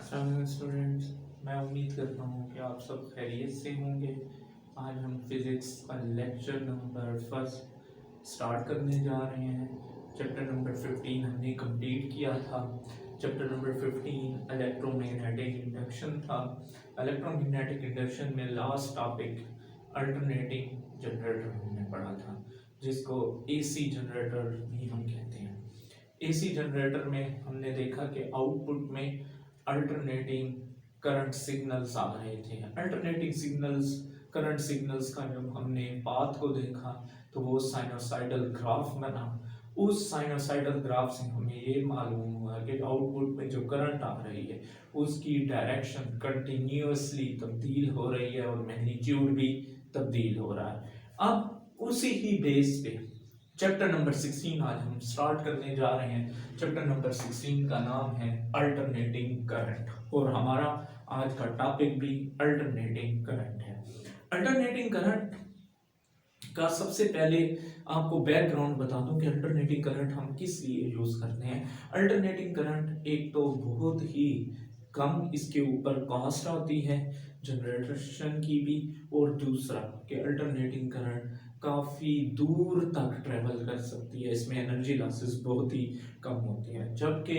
अस्सलाम स्टूडेंट्स, मैं उम्मीद करता हूँ कि आप सब खैरियत से होंगे। आज हम फिज़िक्स का लेक्चर नंबर फर्स्ट स्टार्ट करने जा रहे हैं। चैप्टर नंबर 15 हमने कंप्लीट किया था। चैप्टर नंबर 15 इलेक्ट्रोमैग्नेटिक इंडक्शन था। इलेक्ट्रोमैग्नेटिक इंडक्शन में लास्ट टॉपिक अल्टरनेटिंग जनरेटर हमने पढ़ा था, जिसको एसी जनरेटर भी हम कहते हैं। एसी जनरेटर में हमने देखा कि आउटपुट में अल्टरनेटिंग करंट सिग्नल्स आ रहे थे। अल्टरनेटिंग सिग्नल्स, करंट सिग्नल्स का जब हमने पाथ को देखा तो वो साइनोसाइडल ग्राफ बना। उस साइनोसाइडल ग्राफ से हमें ये मालूम हुआ कि आउटपुट में जो करंट आ रही है उसकी डायरेक्शन कंटिन्यूअसली तब्दील हो रही है और मैग्नीट्यूड भी तब्दील हो रहा है। अब उसी ही बेस पे चैप्टर नंबर 16 आज हम स्टार्ट करने जा रहे हैं। चैप्टर नंबर 16 का नाम है अल्टरनेटिंग करंट और हमारा आज का टॉपिक भी अल्टरनेटिंग करंट है। अल्टरनेटिंग करंट का सबसे पहले आपको बैकग्राउंड बता दूं कि अल्टरनेटिंग करंट हम किस लिए यूज करते हैं। अल्टरनेटिंग करंट एक तो बहुत ही कम इसके ऊपर कॉस्ट आती है जनरेशन की भी, और दूसरा कि अल्टरनेटिंग करंट काफ़ी दूर तक ट्रेवल कर सकती है। इसमें एनर्जी लॉसेस बहुत ही कम होती हैं, जबकि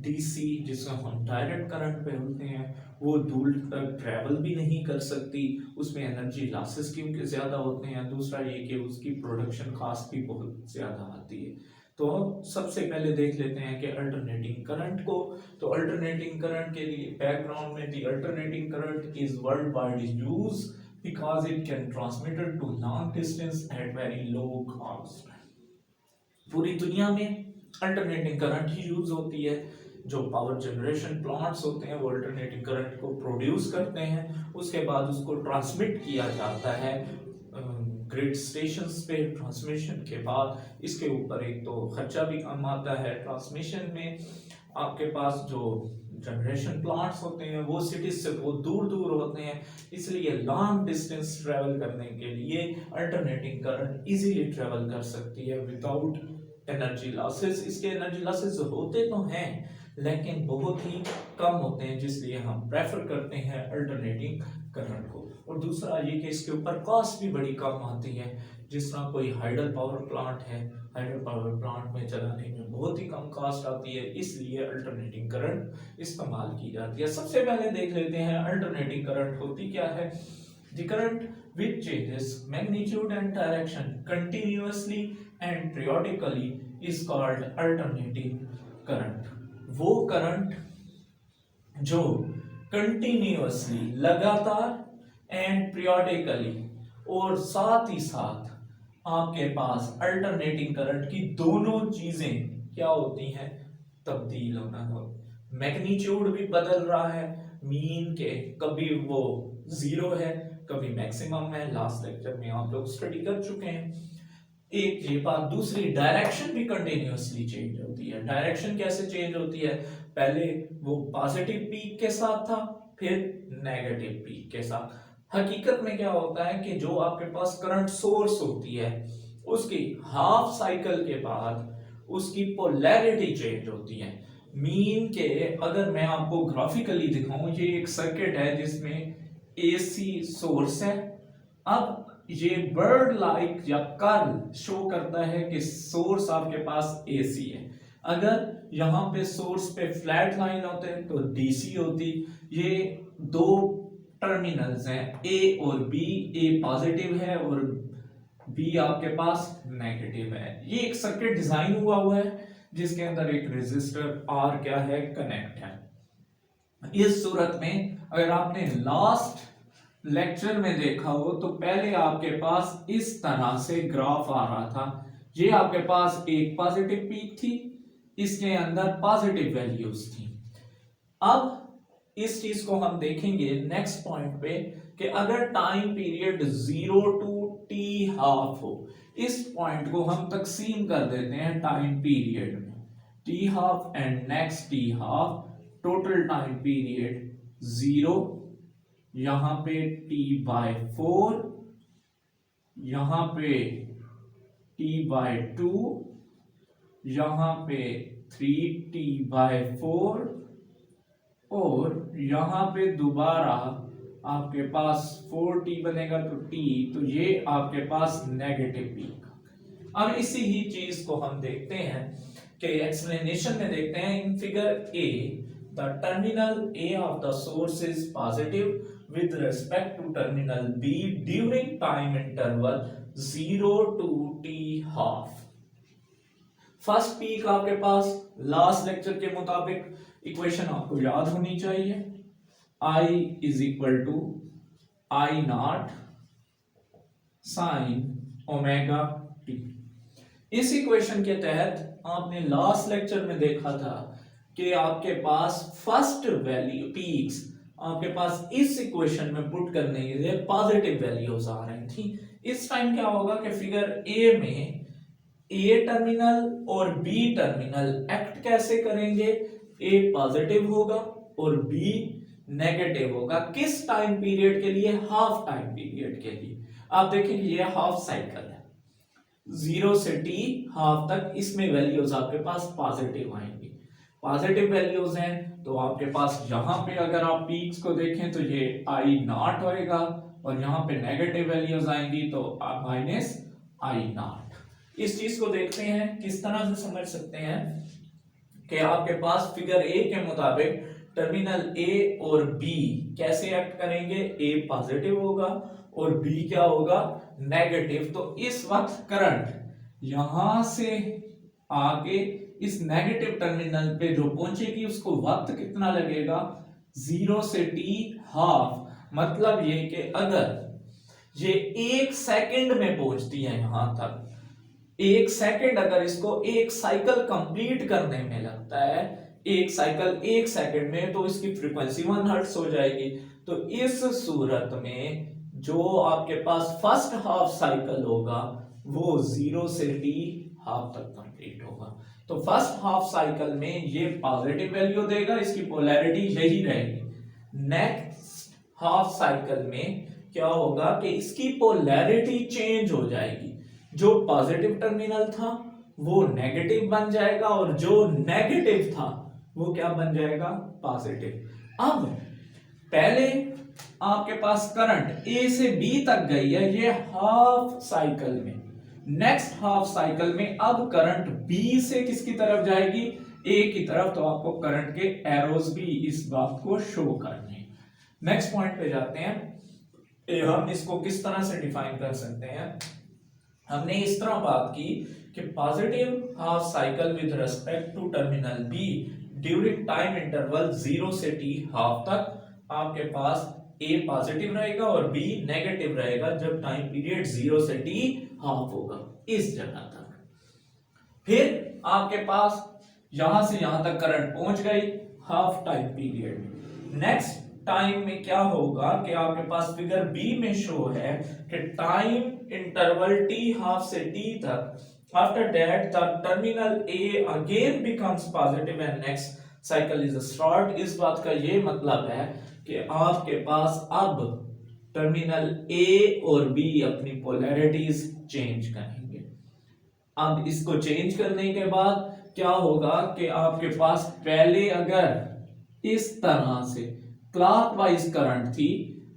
डीसी जिसको हम डायरेक्ट करंट पे होते हैं वो दूर तक ट्रेवल भी नहीं कर सकती। उसमें एनर्जी लॉसेस क्योंकि ज़्यादा होते हैं, दूसरा ये कि उसकी प्रोडक्शन कॉस्ट भी बहुत ज़्यादा आती है। तो सबसे पहले देख लेते हैं कि अल्टरनेटिंग करंट को। तो अल्टरनेटिंग करंट के लिए बैकग्राउंड में the alternating current is world wide use because it can transmitted to long distance at very low cost। पूरी दुनिया में अल्टरनेटिंग करंट ही यूज होती है। जो पावर जनरेशन प्लांट्स होते हैं वो अल्टरनेटिंग करंट को प्रोड्यूस करते हैं, उसके बाद उसको ट्रांसमिट किया जाता है ग्रिड स्टेशंस पे। ट्रांसमिशन के बाद इसके ऊपर एक तो खर्चा भी कम आता है। ट्रांसमिशन में आपके पास जो जनरेशन प्लांट्स होते हैं वो सिटीज से बहुत दूर दूर होते हैं, इसलिए लॉन्ग डिस्टेंस ट्रेवल करने के लिए अल्टरनेटिंग करंट इजीली ट्रेवल कर सकती है विदाउट एनर्जी लॉसेस। इसके एनर्जी लॉसेस होते तो हैं लेकिन बहुत ही कम होते हैं, जिसलिए हम प्रेफर करते हैं अल्टरनेटिंग करंट को। और दूसरा ये कि इसके ऊपर कॉस्ट भी बड़ी कम आती है। जिस तरह कोई हाइडल पावर प्लांट है, हाइडल पावर प्लांट में चलाने में बहुत ही कम कॉस्ट आती है, इसलिए अल्टरनेटिंग करंट इस्तेमाल की जाती है। सबसे पहले देख लेते हैं अल्टरनेटिंग करंट होती क्या है। The current which changes magnitude and direction continuously and periodically is called alternating current। वो करंट जो कंटिन्यूअसली, लगातार एंड पीरियोडिकली और साथ ही साथ आपके पास अल्टरनेटिंग करंट की दोनों चीजें क्या होती हैं, तब्दील होना हो। मैग्नीट्यूड भी बदल रहा है, मीन के कभी वो जीरो है कभी मैक्सिमम है। लास्ट लेक्चर में आप लोग स्टडी कर चुके हैं। एक ये बात, दूसरी डायरेक्शन भी कंटिन्यूअसली चेंज होती है। डायरेक्शन कैसे चेंज होती है, पहले वो पॉजिटिव पीक के साथ था फिर नेगेटिव पीक के साथ। हकीकत में क्या होता है कि जो आपके पास करंट सोर्स होती है उसकी हाफ साइकिल के बाद उसकी पोलैरिटी चेंज होती है। मीन के अगर मैं आपको ग्राफिकली दिखाऊं, ये एक सर्किट है जिसमें एसी सोर्स है। अब ये बर्ड लाइक या कर्व शो करता है कि सोर्स आपके पास एसी है। अगर यहाँ पे सोर्स पे फ्लैट लाइन होते हैं तो डीसी होती। ये दो टर्मिनल्स हैं ए और बी, ए पॉजिटिव है और बी आपके पास नेगेटिव है। ये एक सर्किट डिजाइन हुआ है जिसके अंदर एक रेजिस्टर आर क्या है, कनेक्ट है। इस सूरत में अगर आपने लास्ट लेक्चर में देखा हो तो पहले आपके पास इस तरह से ग्राफ आ रहा था। ये आपके पास एक पॉजिटिव पीक थी, इसके अंदर पॉजिटिव वैल्यूज थी। अब इस चीज को हम देखेंगे नेक्स्ट पॉइंट पे कि अगर time period 0 to t half हो, इस पॉइंट को हम तकसीम कर देते हैं टाइम पीरियड में, t half and next t half. Total time period 0, यहां पे t/4, यहां पे t/2, यहां पे 3t/4 और यहाँ पे दोबारा आपके पास 4t बनेगा तो t, तो ये आपके पास नेगेटिव पीक। अब इसी ही चीज को हम देखते हैं कि एक्सप्लेनेशन में देखते हैं in figure A the terminal A of the source is positive with respect to terminal B during time interval 0 to t half। First peak आपके पास लास्ट लेक्चर के मुताबिक इक्वेशन आपको याद होनी चाहिए, I is equal to I naught sine omega t. इस equation के तहत आपने लास्ट लेक्चर में देखा था कि आपके पास फर्स्ट वैल्यू पीक्स आपके पास इस इक्वेशन में पुट करने के लिए पॉजिटिव वैल्यूज आ रही थी। इस टाइम क्या होगा कि फिगर ए में ए टर्मिनल और बी टर्मिनल एक्ट कैसे करेंगे, ए पॉजिटिव होगा और बी नेगेटिव होगा। किस टाइम पीरियड के लिए, हाफ टाइम पीरियड के लिए। आप देखेंगे ये हाफ साइकिल है, 0 से t हाफ तक, इसमें वैल्यूज आपके पास पॉजिटिव आएंगी। पॉजिटिव वैल्यूज हैं तो आपके पास यहाँ पे अगर आप पीक्स को देखें तो ये आई नॉट होएगा और यहाँ पे नेगेटिव वैल्यूज आएंगी तो माइनस आई नॉट। इस चीज को देखते हैं किस तरह से समझ सकते हैं कि आपके पास फिगर ए के मुताबिक टर्मिनल ए और बी कैसे एक्ट करेंगे, ए पॉजिटिव होगा और बी क्या होगा, नेगेटिव। तो इस वक्त करंट यहां से आगे इस नेगेटिव टर्मिनल पे जो पहुंचेगी उसको वक्त कितना लगेगा, 0 से t हाफ। मतलब ये कि अगर ये 1 सेकंड में पहुंचती है यहां तक, 1 सेकंड अगर इसको एक साइकिल कंप्लीट करने में लगता है, एक साइकिल 1 सेकंड में, तो इसकी फ्रीक्वेंसी 1 हर्ट्ज हो जाएगी। तो इस सूरत में जो आपके पास फर्स्ट हाफ साइकिल होगा वो 0 से t हाफ तक कंप्लीट होगा। तो फर्स्ट हाफ साइकिल में ये पॉजिटिव वैल्यू देगा, इसकी पोलैरिटी यही रहेगी। नेक्स्ट हाफ साइकिल में क्या होगा कि इसकी पोलैरिटी चेंज हो जाएगी, जो पॉजिटिव टर्मिनल था वो नेगेटिव बन जाएगा और जो नेगेटिव था वो क्या बन जाएगा, पॉजिटिव। अब पहले आपके पास करंट ए से बी तक गई है ये हाफ साइकिल में, नेक्स्ट हाफ साइकिल में अब करंट बी से किसकी तरफ जाएगी, ए की तरफ। तो आपको करंट के एरोज भी इस बात को शो करने हैं। नेक्स्ट पॉइंट पे जाते हैं, हम इसको किस तरह से डिफाइन कर सकते हैं। हमने इस तरह बात की कि positive half cycle with respect to terminal B during time interval 0 से t हाफ तक आपके पास ए पॉजिटिव रहेगा और बी नेगेटिव रहेगा जब टाइम पीरियड 0 से t हाफ होगा, इस जगह तक। फिर आपके पास यहां से यहां तक करंट पहुंच गई हाफ टाइम पीरियड में। नेक्स्ट टाइम में क्या होगा कि आपके पास फिगर बी में शो है कि टाइम इंटरवल t हाफ से t तक, after that the terminal a again becomes positive and next cycle is start. इस बात का ये मतलब है कि आपके पास अब टर्मिनल ए और बी अपनी पोलैरिटीज चेंज करेंगे। अब इसको चेंज करने के बाद क्या होगा कि आपके पास पहले अगर इस तरह से क्लॉकवाइज करंट थी,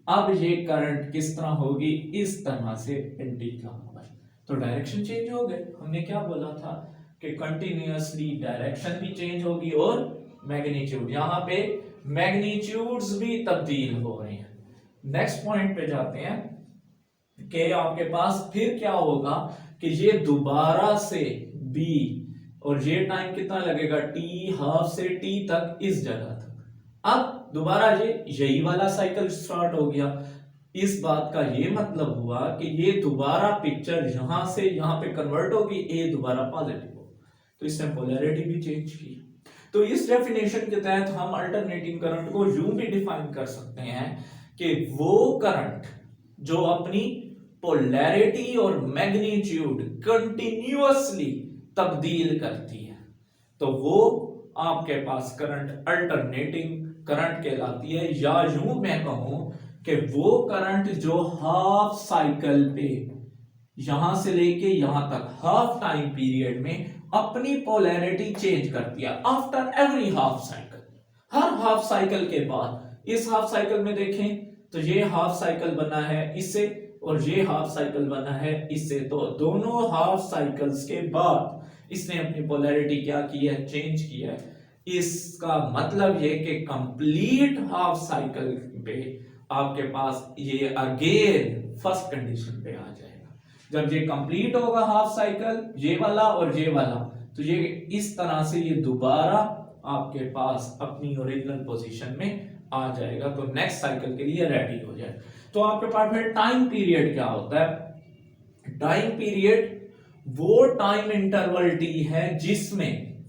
अब ये करंट किस तरह होगी, इस तरह से एंटी क्लॉकवाइज। तो डायरेक्शन चेंज हो गए। हमने क्या बोला था कि कंटिन्यूअसली डायरेक्शन भी चेंज होगी और मैग्नीट्यूड, यहां पे मैग्नीट्यूड्स भी तब्दील हो रहे हैं। नेक्स्ट पॉइंट पे जाते हैं कि आपके पास फिर क्या होगा कि ये दोबारा से b और ये टाइम कितना लगेगा, t हाफ से t तक, इस जगह तक। अब दोबारा ये यही वाला साइकिल स्टार्ट हो गया। इस बात का ये मतलब हुआ कि ये दोबारा पिक्चर यहां से यहां पे कन्वर्ट होगी, a दोबारा पॉजिटिव हो, तो इसने पोलैरिटी भी चेंज की। तो इस डेफिनेशन के तहत हम अल्टरनेटिंग करंट को यूं भी डिफाइन कर सकते हैं कि वो करंट जो अपनी पोलैरिटी और मैग्नीट्यूड कंटिन्यूअसली तब्दील करती है, तो वो आपके पास करंट अल्टरनेटिंग करंट कहलाती है। या यूं मैं कहूं कि वो करंट जो हाफ साइकिल पे यहां से लेके यहां तक हाफ टाइम पीरियड में अपनी पोलैरिटी चेंज करती है आफ्टर एवरी हाफ साइकिल। हर हाफ साइकिल के बाद, इस हाफ साइकिल में देखें तो ये हाफ साइकिल बना है इससे और ये हाफ साइकिल बना है इससे, तो दोनों हाफ साइकिल्स के बाद इसने अपनी पोलैरिटी क्या की है, चेंज किया है। इसका मतलब ये कि कंप्लीट हाफ साइकिल पे आपके पास ये अगेन फर्स्ट कंडीशन पे आ जाएगा। जब ये कंप्लीट होगा हाफ साइकिल, ये वाला और ये वाला, तो ये इस तरह से ये दोबारा आपके पास अपनी ओरिजिनल पोजीशन में आ जाएगा, तो नेक्स्ट साइकिल के लिए रेडी हो जाए। तो आपके पास फिर टाइम पीरियड क्या होता है? टाइम पीरियड वो टाइम इंटरवल टी है जिसमें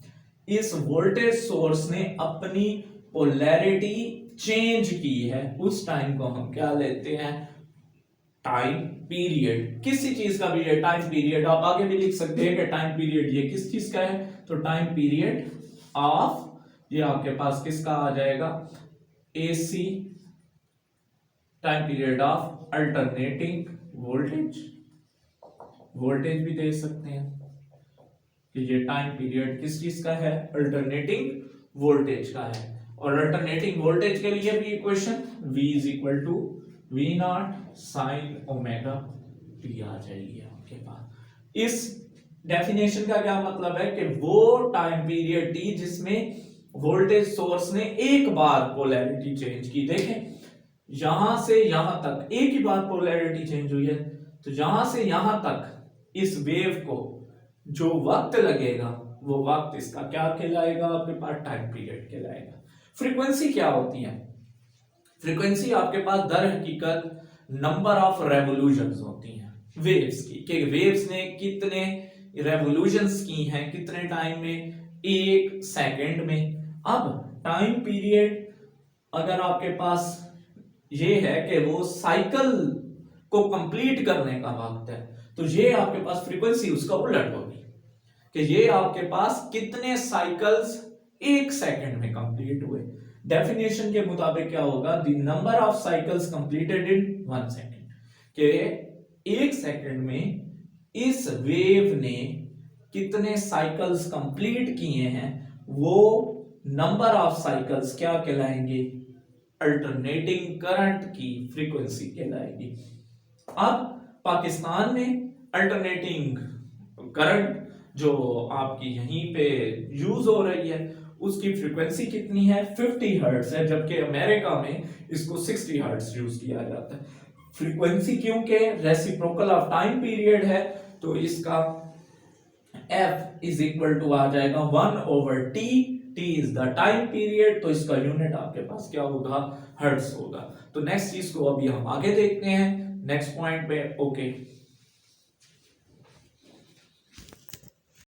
इस वोल्टेज सोर्स ने अपनी पोलैरिटी चेंज की है, उस टाइम को हम क्या लेते हैं? Time period. किसी चीज का भी है टाइम पीरियड, आप आगे भी लिख सकते हैं कि टाइम पीरियड ये किस चीज का है, तो टाइम पीरियड ऑफ, ये आपके पास किसका आ जाएगा? AC, time period of alternating voltage. Voltage भी दे सकते हैं कि ये टाइम पीरियड किस चीज का है? अल्टरनेटिंग वोल्टेज का है। और अल्टरनेटिंग वोल्टेज के लिए भी equation V is equal to V naught sine omega t आ जाएगी आपके पास। इस डेफिनेशन का क्या मतलब है कि वो टाइम पीरियड टी जिसमें वोल्टेज सोर्स ने एक बार पोलैरिटी चेंज की। देखें यहां से यहां तक एक ही बार पोलैरिटी चेंज हुई है, तो यहां से यहां तक इस वेव को जो वक्त लगेगा वो वक्त इसका क्या कहलाएगा? आपके पास टाइम पीरियड कहलाएगा। फ्रीक्वेंसी क्या होती है? फ्रीक्वेंसी आपके पास दर हकीकत नंबर ऑफ रेवोल्यूशंस होती हैं वेव्स की, कि वेव्स ने कितने रेवोल्यूशंस की हैं कितने टाइम में? 1 सेकंड में। अब टाइम पीरियड अगर आपके पास ये है कि वो साइकिल को कंप्लीट करने का वक्त है, तो ये आपके पास फ्रीक्वेंसी उसका उलट होगी कि ये आपके पास कितने साइकिल्स 1 सेकंड में कंप्लीट हुए। डेफिनेशन के मुताबिक क्या होगा? The number of cycles completed in 1 second, के 1 सेकंड में इस वेव ने कितने साइकिल्स कंप्लीट किए हैं, वो नंबर ऑफ साइकिल्स क्या कहलाएंगे? अल्टरनेटिंग करंट की फ्रीक्वेंसी कहलाएगी। अब पाकिस्तान में अल्टरनेटिंग करंट जो आपकी यहीं पे यूज हो रही है उसकी फ्रीक्वेंसी कितनी है? 50 हर्ट्ज है, जबकि अमेरिका में इसको 60 हर्ट्ज यूज किया जाता है। फ्रीक्वेंसी क्योंकि रेसिप्रोकल ऑफ टाइम पीरियड है, तो इसका F इज इक्वल टू आ जाएगा 1/T। T is the time period, तो इसका यूनिट आपके पास क्या होगा? हर्ट्ज होगा। तो नेक्स्ट चीज को अभी हम आगे देखते हैं नेक्स्ट पॉइंट पे। ओके